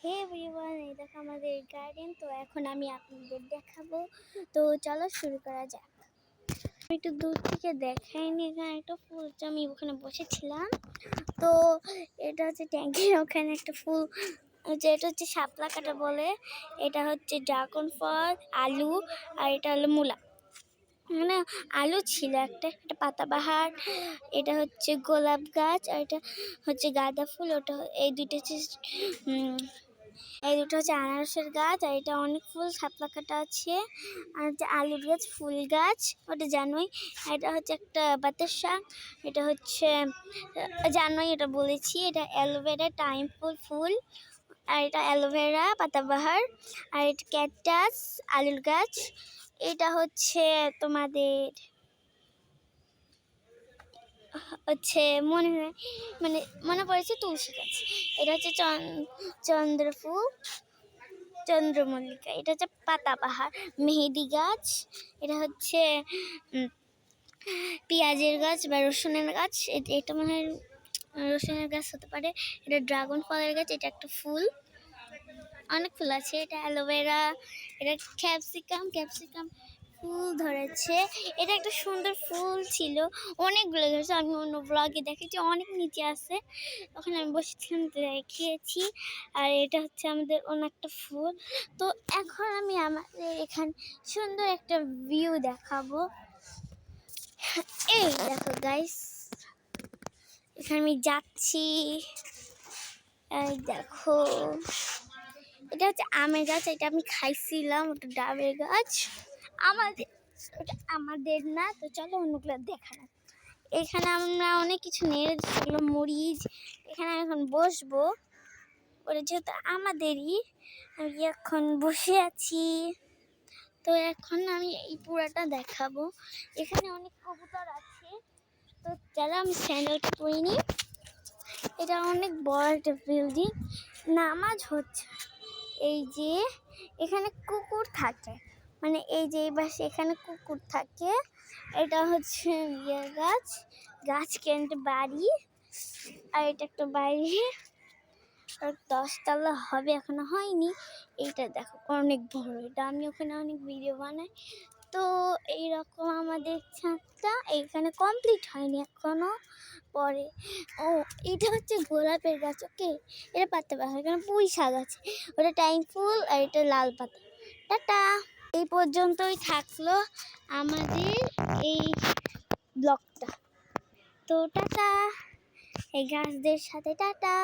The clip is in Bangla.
হে এভরিওয়ান, এই দেখো আমাদের গার্ডেন। তো এখন আমি আপনাদের দেখাবো, তো চলো শুরু করা যাক। আমি একটু দূর থেকে দেখাইনি, এখানে একটা ফুল আমি ওখানে বসেছিলাম। তো এটা হচ্ছে ট্যাঙ্কের ওখানে একটা ফুল, এটা হচ্ছে শাপলা কাটা বলে, এটা হচ্ছে ড্রাগন ফল, আলু, আর এটা হলো মূলা। মানে আলু ছিল একটা পাতাবাহার, এটা হচ্ছে গোলাপ গাছ, আর এটা হচ্ছে গাঁদা ফুল। ওটা এই দুটো হচ্ছে এই দুটো হচ্ছে আনারসের গাছ, আর এটা অনেক ফুল শাপলা কাটা আছে। আর হচ্ছে আলুর গাছ, ফুল গাছ, ওটা জানোই। এটা হচ্ছে একটা বাতাস শাক, এটা হচ্ছে জানোই, এটা বলেছি। এটা অ্যালোভেরা টাইম ফুল, আর এটা অ্যালোভেরা পাতাবাহার, আর এটা ক্যাকটাস আলুর গাছ। এটা হচ্ছে তোমাদের মনে পড়েছে তুলসী গাছ। এটা হচ্ছে চন্দ্রমল্লিকা। এটা হচ্ছে পাতাবাহার। মেহেদি গাছ, এটা হচ্ছে পেঁয়াজের গাছ বা রসুনের গাছ। এটা মনে হয় রসুনের গাছ হতে পারে। এটা ড্রাগন ফলের গাছ, এটা একটা ফুল, অনেক ফুল আছে। এটা অ্যালোভেরা, এটা ক্যাপসিকাম ফুল ধরেছে। এটা একটা সুন্দর ফুল ছিল, অনেকগুলো ধরেছে। আমি অন্য ব্লগে দেখেছি, অনেক নিচে আছে, ওখানে আমি বসেছিলাম, দেখিয়েছি। আর এটা হচ্ছে আমাদের অন্য একটা ফুল। তো এখন আমি আমাদের এখানে সুন্দর একটা ভিউ দেখাবো। এই দেখো গাইস, এখানে আমি যাচ্ছি। এই দেখো, এটা হচ্ছে আমের গাছ, এটা আমি খাইছিলাম। ওটা ডাবের গাছ, ওটা আমাদের না। তো চলো অন্যগুলো দেখানো। এখানে আমরা অনেক কিছু নেড়েছিলো, মরিচ। এখানে আমি এখন বসবো, ওটা যেহেতু আমাদেরই। আমি এখন বসে আছি। তো এখন আমি এই পুরাটা দেখাবো। এখানে অনেক কবুতর আছে। তো যারা আমি স্যান্ডেলটা পরিনি, এটা অনেক বড় একটা বিল্ডিং, নামাজ হচ্ছে। এই যে এখানে কুকুর থাকে, মানে এই যে বাসে এখানে কুকুর থাকে। এটা হচ্ছে গাছ কেন্দ্রে বাড়ি, আর এটা একটা বাড়ি, আর 10 তলা হবে, এখনো হয়নি। এইটা দেখো অনেক বড়, এটা আমি ওখানে অনেক ভিডিও বানাই। তো এইরকম আমাদের ছাদটা এইখানে কমপ্লিট হয়নি এখনো, পরে। ও, এটা হচ্ছে গোলাপের গাছ। ওকে, এটা পাতাবাহার, এখানে পুঁই শাক আছে, ওটা টাইম ফুল, আর এটা লাল পাতা। টাটা। এই পর্যন্তই থাকলো আমাদের এই ব্লগটা। তো টাটা, এই গাছদের সাথে টাটা।